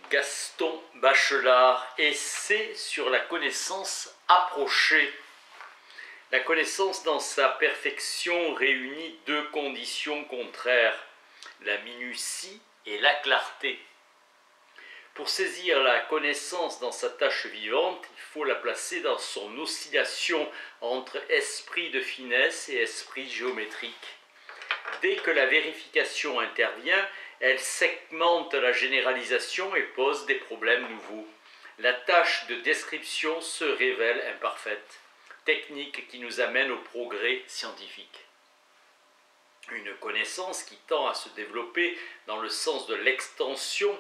Gaston Bachelard, essai sur la connaissance approchée. La connaissance dans sa perfection réunit deux conditions contraires, la minutie et la clarté. Pour saisir la connaissance dans sa tâche vivante, il faut la placer dans son oscillation entre esprit de finesse et esprit géométrique. Dès que la vérification intervient, elle segmente la généralisation et pose des problèmes nouveaux. La tâche de description se révèle imparfaite, technique qui nous amène au progrès scientifique. Une connaissance qui tend à se développer dans le sens de l'extension,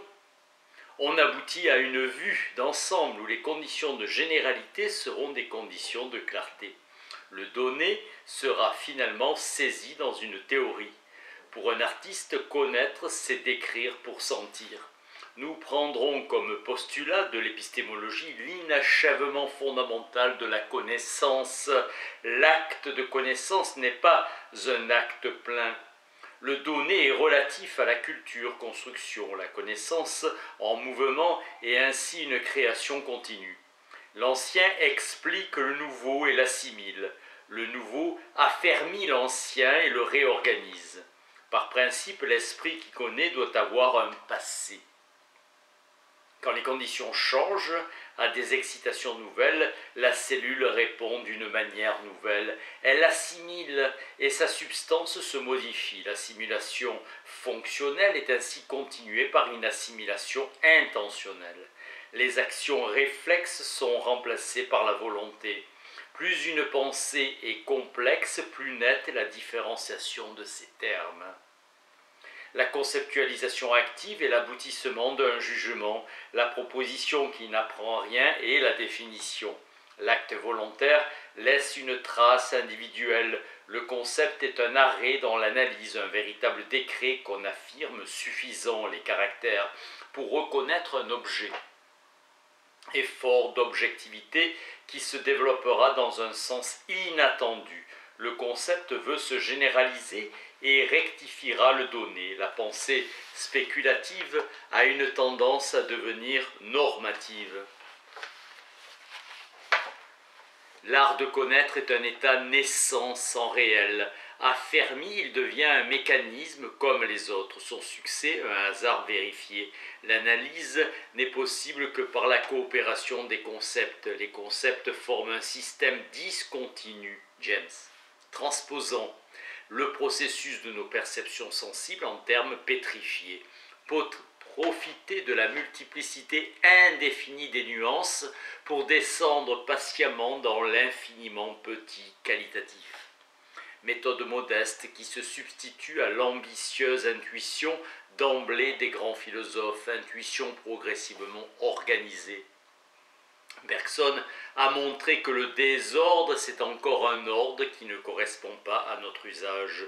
on aboutit à une vue d'ensemble où les conditions de généralité seront des conditions de clarté. Le donné sera finalement saisi dans une théorie. Pour un artiste, connaître, c'est décrire pour sentir. Nous prendrons comme postulat de l'épistémologie l'inachèvement fondamental de la connaissance. L'acte de connaissance n'est pas un acte plein. Le donné est relatif à la culture, construction, la connaissance en mouvement et ainsi une création continue. L'ancien explique le nouveau et l'assimile. Le nouveau affermit l'ancien et le réorganise. Par principe, l'esprit qui connaît doit avoir un passé. Quand les conditions changent à des excitations nouvelles, la cellule répond d'une manière nouvelle. Elle assimile et sa substance se modifie. L'assimilation fonctionnelle est ainsi continuée par une assimilation intentionnelle. Les actions réflexes sont remplacées par la volonté. Plus une pensée est complexe, plus nette est la différenciation de ces termes. La conceptualisation active est l'aboutissement d'un jugement, la proposition qui n'apprend rien est la définition. L'acte volontaire laisse une trace individuelle. Le concept est un arrêt dans l'analyse, un véritable décret qu'on affirme suffisant les caractères pour reconnaître un objet. Effort d'objectivité qui se développera dans un sens inattendu. Le concept veut se généraliser et rectifiera le donné. La pensée spéculative a une tendance à devenir normative. L'art de connaître est un état naissant sans réel. Affermi, il devient un mécanisme comme les autres. Son succès, un hasard vérifié. L'analyse n'est possible que par la coopération des concepts. Les concepts forment un système discontinu. James. Transposant le processus de nos perceptions sensibles en termes pétrifiés. Profiter de la multiplicité indéfinie des nuances pour descendre patiemment dans l'infiniment petit qualitatif. Méthode modeste qui se substitue à l'ambitieuse intuition d'emblée des grands philosophes, intuition progressivement organisée. Bergson a montré que le désordre, c'est encore un ordre qui ne correspond pas à notre usage.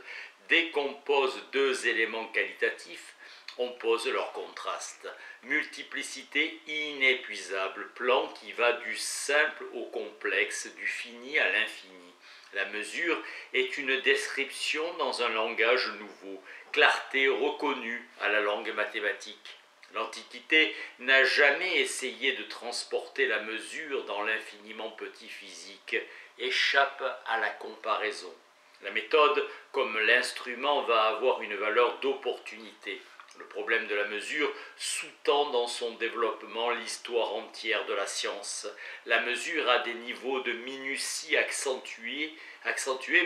Dès qu'on pose deux éléments qualitatifs, on pose leur contraste. Multiplicité inépuisable, plan qui va du simple au complexe, du fini à l'infini. La mesure est une description dans un langage nouveau, clarté reconnue à la langue mathématique. L'Antiquité n'a jamais essayé de transporter la mesure dans l'infiniment petit physique, échappe à la comparaison. La méthode, comme l'instrument, va avoir une valeur d'opportunité. Le problème de la mesure sous-tend dans son développement l'histoire entière de la science. La mesure à des niveaux de minutie accentués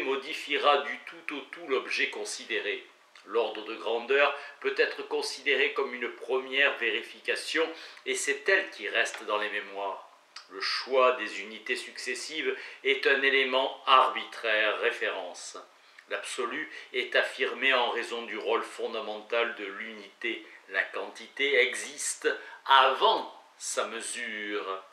modifiera du tout au tout l'objet considéré. L'ordre de grandeur peut être considéré comme une première vérification et c'est elle qui reste dans les mémoires. Le choix des unités successives est un élément arbitraire, référence. L'absolu est affirmé en raison du rôle fondamental de l'unité. La quantité existe avant sa mesure.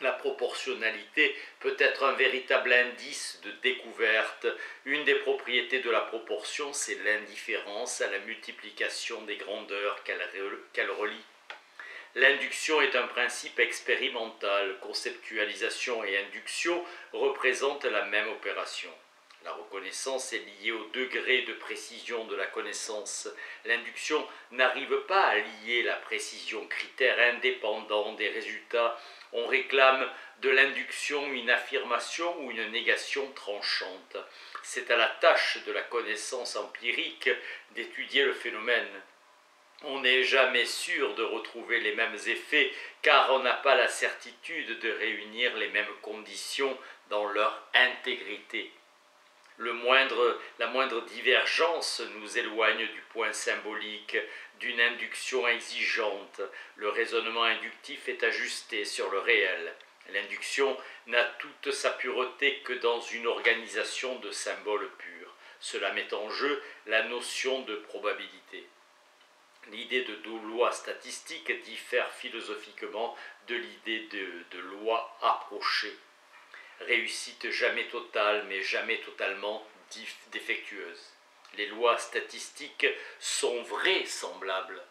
La proportionnalité peut être un véritable indice de découverte. Une des propriétés de la proportion, c'est l'indifférence à la multiplication des grandeurs qu'elle relie. L'induction est un principe expérimental. Conceptualisation et induction représentent la même opération. La reconnaissance est liée au degré de précision de la connaissance. L'induction n'arrive pas à lier la précision, critère indépendant des résultats. On réclame de l'induction une affirmation ou une négation tranchante. C'est à la tâche de la connaissance empirique d'étudier le phénomène. On n'est jamais sûr de retrouver les mêmes effets car on n'a pas la certitude de réunir les mêmes conditions dans leur intégrité. La moindre divergence nous éloigne du point symbolique, d'une induction exigeante. Le raisonnement inductif est ajusté sur le réel. L'induction n'a toute sa pureté que dans une organisation de symboles purs. Cela met en jeu la notion de probabilité. L'idée de loi statistique diffère philosophiquement de l'idée de loi approchée. Réussite jamais totale, mais jamais totalement défectueuse. Les lois statistiques sont vraisemblables.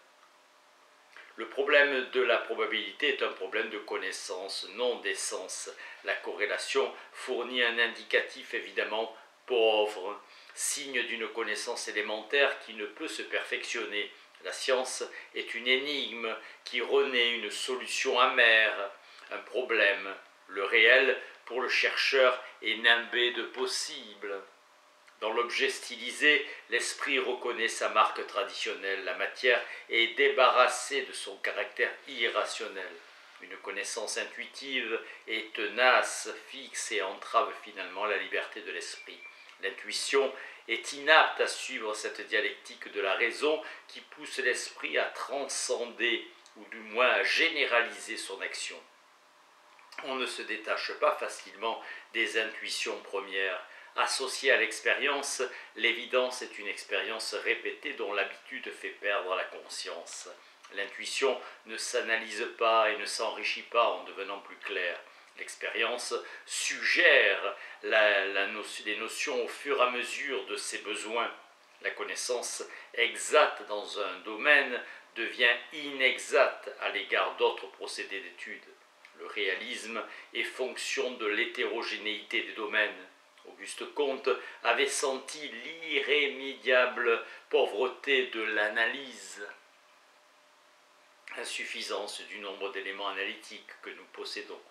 Le problème de la probabilité est un problème de connaissance, non d'essence. La corrélation fournit un indicatif évidemment pauvre, signe d'une connaissance élémentaire qui ne peut se perfectionner. La science est une énigme qui renaît une solution amère, un problème. Le réel, pour le chercheur, est nimbé de possible. Dans l'objet stylisé, l'esprit reconnaît sa marque traditionnelle. La matière est débarrassée de son caractère irrationnel. Une connaissance intuitive est tenace, fixe et entrave finalement la liberté de l'esprit. L'intuition est inapte à suivre cette dialectique de la raison qui pousse l'esprit à transcender ou du moins à généraliser son action. On ne se détache pas facilement des intuitions premières. Associée à l'expérience, l'évidence est une expérience répétée dont l'habitude fait perdre la conscience. L'intuition ne s'analyse pas et ne s'enrichit pas en devenant plus claire. L'expérience suggère les notions au fur et à mesure de ses besoins. La connaissance exacte dans un domaine devient inexacte à l'égard d'autres procédés d'étude. Le réalisme est fonction de l'hétérogénéité des domaines. Auguste Comte avait senti l'irrémédiable pauvreté de l'analyse, insuffisance du nombre d'éléments analytiques que nous possédons.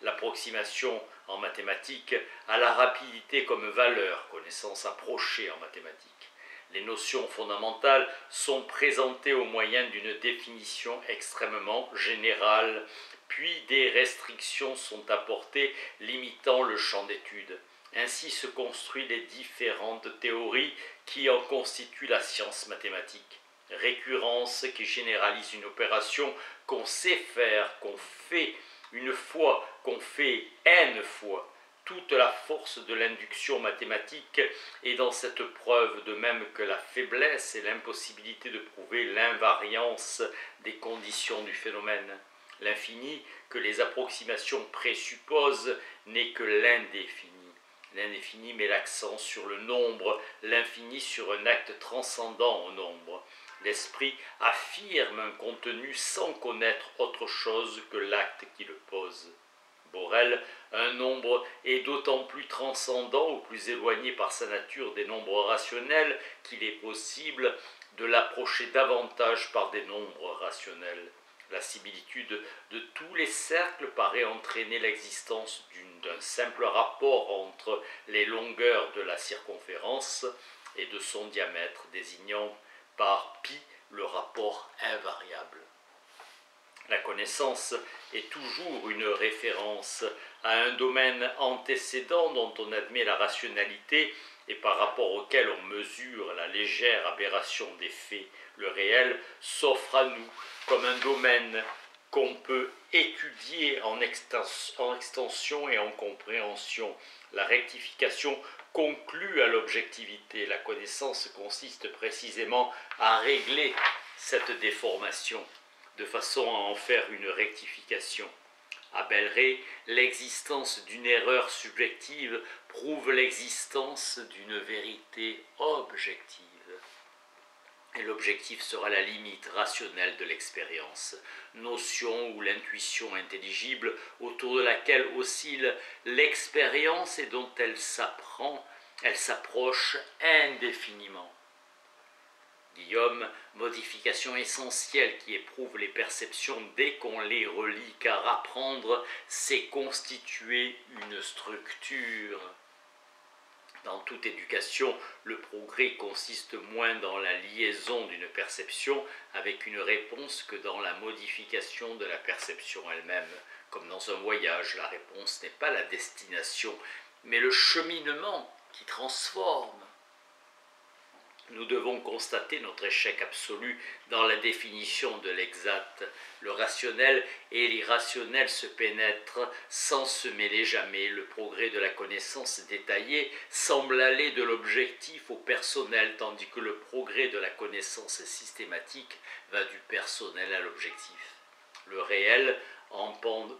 L'approximation en mathématiques a la rapidité comme valeur, connaissance approchée en mathématiques. Les notions fondamentales sont présentées au moyen d'une définition extrêmement générale, puis des restrictions sont apportées limitant le champ d'étude. Ainsi se construisent les différentes théories qui en constituent la science mathématique. Récurrence qui généralise une opération qu'on sait faire, qu'on fait une fois, qu'on fait n fois. Toute la force de l'induction mathématique est dans cette preuve, de même que la faiblesse et l'impossibilité de prouver l'invariance des conditions du phénomène. L'infini que les approximations présupposent n'est que l'indéfini. L'indéfini met l'accent sur le nombre, l'infini sur un acte transcendant au nombre. L'esprit affirme un contenu sans connaître autre chose que l'acte qui le pose. Borel, un nombre est d'autant plus transcendant ou plus éloigné par sa nature des nombres rationnels qu'il est possible de l'approcher davantage par des nombres rationnels. La similitude de tous les cercles paraît entraîner l'existence d'un simple rapport entre les longueurs de la circonférence et de son diamètre, désignant par pi le rapport invariable. La connaissance est toujours une référence à un domaine antécédent dont on admet la rationalité et par rapport auquel on mesure la légère aberration des faits. Le réel s'offre à nous comme un domaine qu'on peut étudier en extension et en compréhension. La rectification conclut à l'objectivité. La connaissance consiste précisément à régler cette déformation, de façon à en faire une rectification. À Bellray, l'existence d'une erreur subjective prouve l'existence d'une vérité objective. Et l'objectif sera la limite rationnelle de l'expérience, notion ou l'intuition intelligible autour de laquelle oscille l'expérience et dont elle s'apprend elle s'approche indéfiniment. Guillaume, modification essentielle qui éprouve les perceptions dès qu'on les relie, car apprendre, c'est constituer une structure. Dans toute éducation, le progrès consiste moins dans la liaison d'une perception avec une réponse que dans la modification de la perception elle-même. Comme dans un voyage, la réponse n'est pas la destination, mais le cheminement qui transforme. Nous devons constater notre échec absolu dans la définition de l'exact. Le rationnel et l'irrationnel se pénètrent sans se mêler jamais. Le progrès de la connaissance détaillée semble aller de l'objectif au personnel, tandis que le progrès de la connaissance systématique va du personnel à l'objectif. Le réel, en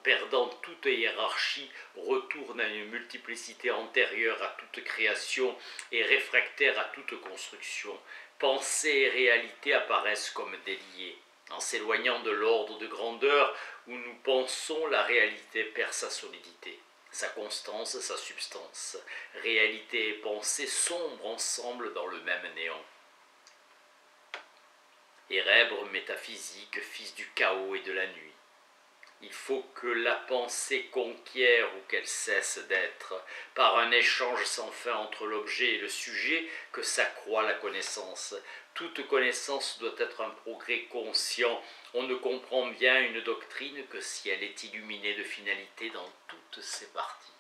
perdant toute hiérarchie, retourne à une multiplicité antérieure à toute création et réfractaire à toute construction. Pensée et réalité apparaissent comme déliées. En s'éloignant de l'ordre de grandeur où nous pensons, la réalité perd sa solidité, sa constance, sa substance. Réalité et pensée sombrent ensemble dans le même néant. Érèbre métaphysique, fils du chaos et de la nuit. Il faut que la pensée conquiert ou qu'elle cesse d'être, par un échange sans fin entre l'objet et le sujet, que s'accroît la connaissance. Toute connaissance doit être un progrès conscient. On ne comprend bien une doctrine que si elle est illuminée de finalité dans toutes ses parties.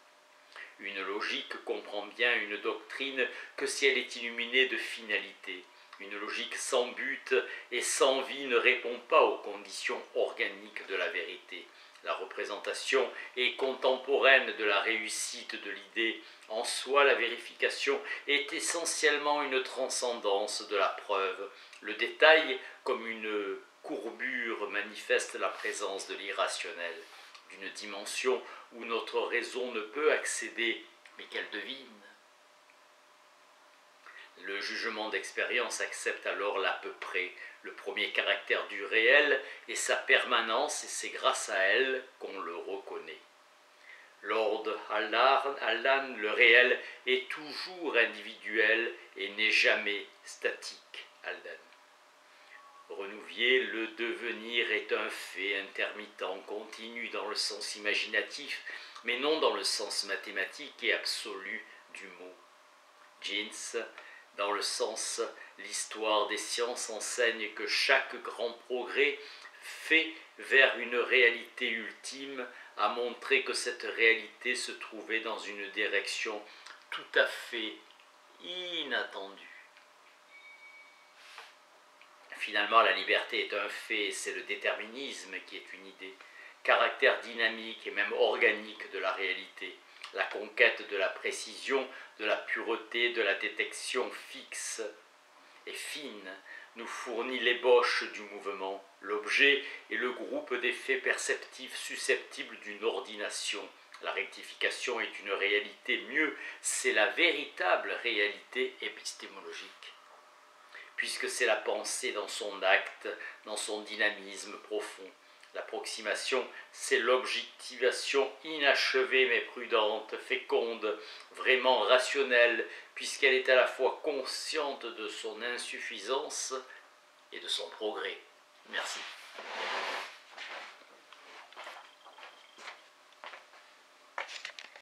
Une logique comprend bien une doctrine que si elle est illuminée de finalité. Une logique sans but et sans vie ne répond pas aux conditions organiques de la vérité. La représentation est contemporaine de la réussite de l'idée. En soi, la vérification est essentiellement une transcendance de la preuve. Le détail, comme une courbure, manifeste la présence de l'irrationnel, d'une dimension où notre raison ne peut accéder, mais qu'elle devine. Le jugement d'expérience accepte alors l'à peu près, le premier caractère du réel et sa permanence, et c'est grâce à elle qu'on le reconnaît. Lord Allan, le réel est toujours individuel et n'est jamais statique. Aldan. Renouvier, le devenir est un fait intermittent, continu dans le sens imaginatif, mais non dans le sens mathématique et absolu du mot. Jeans, dans le sens, l'histoire des sciences enseigne que chaque grand progrès fait vers une réalité ultime a montré que cette réalité se trouvait dans une direction tout à fait inattendue. Finalement, la liberté est un fait, c'est le déterminisme qui est une idée, caractère dynamique et même organique de la réalité. La conquête de la précision, de la pureté, de la détection fixe et fine nous fournit l'ébauche du mouvement, l'objet et le groupe d'effets perceptifs susceptibles d'une ordination. La rectification est une réalité, mieux, c'est la véritable réalité épistémologique, puisque c'est la pensée dans son acte, dans son dynamisme profond. L'approximation, c'est l'objectivation inachevée mais prudente, féconde, vraiment rationnelle, puisqu'elle est à la fois consciente de son insuffisance et de son progrès. Merci.